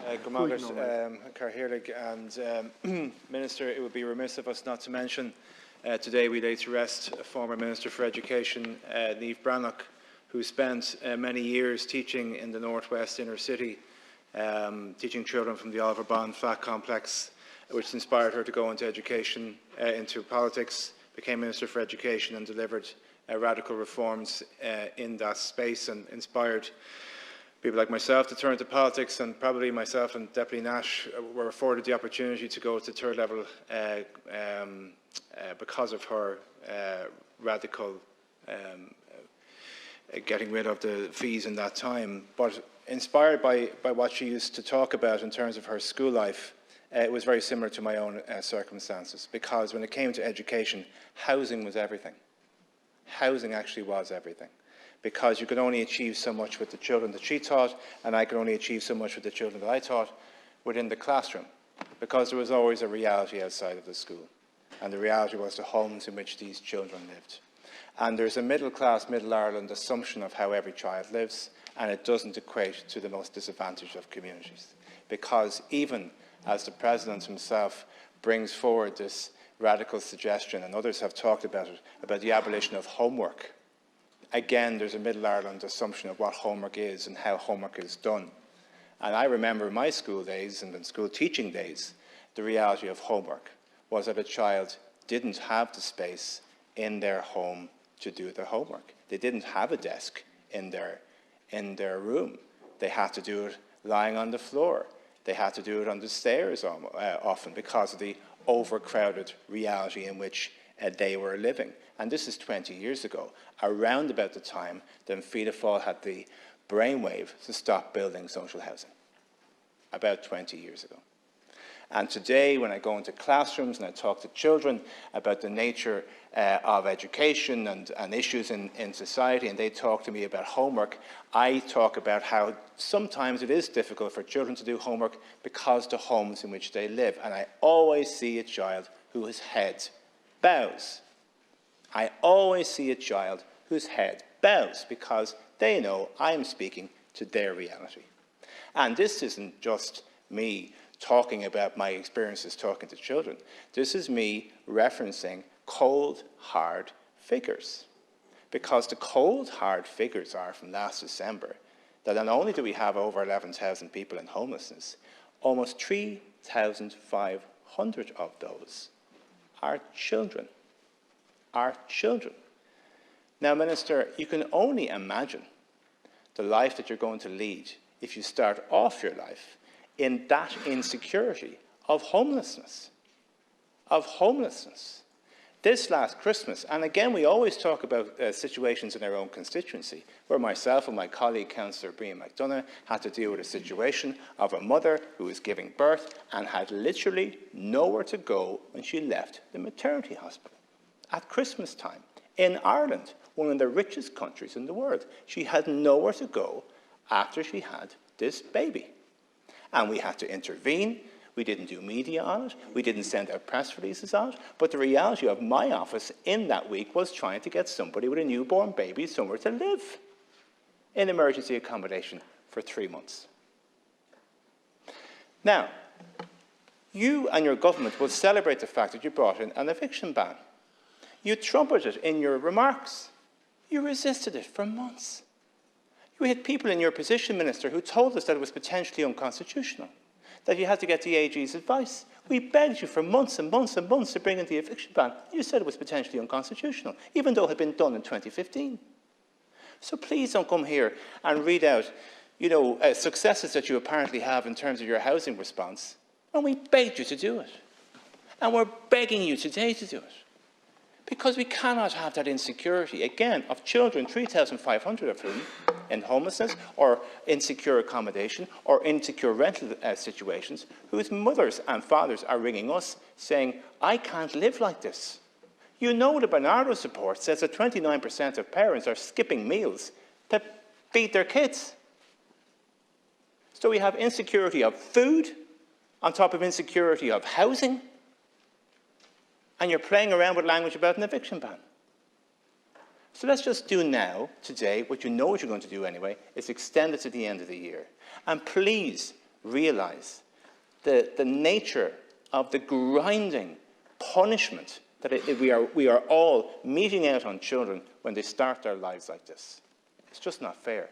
Carhirlig and Minister, it would be remiss of us not to mention today we lay to rest a former Minister for Education, Niamh Brannock, who spent many years teaching in the northwest inner city, teaching children from the Oliver Bond flat complex, which inspired her to go into education, into politics, became Minister for Education and delivered radical reforms in that space and inspired people like myself to turn to politics, and probably myself and Deputy Nash were afforded the opportunity to go to third level because of her radical getting rid of the fees in that time. But inspired by what she used to talk about in terms of her school life, it was very similar to my own circumstances, because when it came to education, housing was everything. Housing actually was everything, because you could only achieve so much with the children that she taught, and I could only achieve so much with the children that I taught within the classroom, because there was always a reality outside of the school, and the reality was the homes in which these children lived. And there's a middle-class, Middle-Ireland assumption of how every child lives, and it doesn't equate to the most disadvantaged of communities, because even as the President himself brings forward this radical suggestion, and others have talked about it, about the abolition of homework, again, there's a Middle Ireland assumption of what homework is and how homework is done. And I remember my school days and in school teaching days, the reality of homework was that a child didn't have the space in their home to do their homework. They didn't have a desk in their room. They had to do it lying on the floor. They had to do it on the stairs often because of the overcrowded reality in which they were living. And this is 20 years ago, around about the time that Fianna Fáil had the brainwave to stop building social housing, about 20 years ago. And today, when I go into classrooms and I talk to children about the nature of education and issues in society, and they talk to me about homework, I talk about how sometimes it is difficult for children to do homework because the homes in which they live. And I always see a child whose head bows. I always see a child whose head bows because they know I'm speaking to their reality. And this isn't just me talking about my experiences talking to children. This is me referencing cold, hard figures. Because the cold, hard figures are from last December that not only do we have over 11,000 people in homelessness, almost 3,500 of those are children. Are children. Now, Minister, you can only imagine the life that you're going to lead if you start off your life in that insecurity of homelessness. This last Christmas, and again, we always talk about situations in our own constituency, where myself and my colleague, Councillor Brian McDonough, had to deal with a situation of a mother who was giving birth and had literally nowhere to go when she left the maternity hospital. At Christmas time, in Ireland, one of the richest countries in the world, she had nowhere to go after she had this baby. And we had to intervene. We didn't do media on it. We didn't send out press releases on it. But the reality of my office in that week was trying to get somebody with a newborn baby somewhere to live in emergency accommodation for 3 months. Now, you and your government will celebrate the fact that you brought in an eviction ban. You trumpeted in your remarks. You resisted it for months. You had people in your position, Minister, who told us that it was potentially unconstitutional, that you had to get the AG's advice. We begged you for months and months and months to bring in the eviction ban. You said it was potentially unconstitutional, even though it had been done in 2015. So please don't come here and read out, successes that you apparently have in terms of your housing response, when we begged you to do it. And we're begging you today to do it. Because we cannot have that insecurity, again, of children, 3,500 of whom, in homelessness or insecure accommodation or insecure rental situations, whose mothers and fathers are ringing us saying, I can't live like this. You know the Bernardo's report says that 29% of parents are skipping meals to feed their kids. So we have insecurity of food on top of insecurity of housing, and you're playing around with language about an eviction ban. So let's just do now, today, what you know what you're going to do anyway, is extend it to the end of the year. And please realise the nature of the grinding punishment that we are all meting out on children when they start their lives like this. It's just not fair.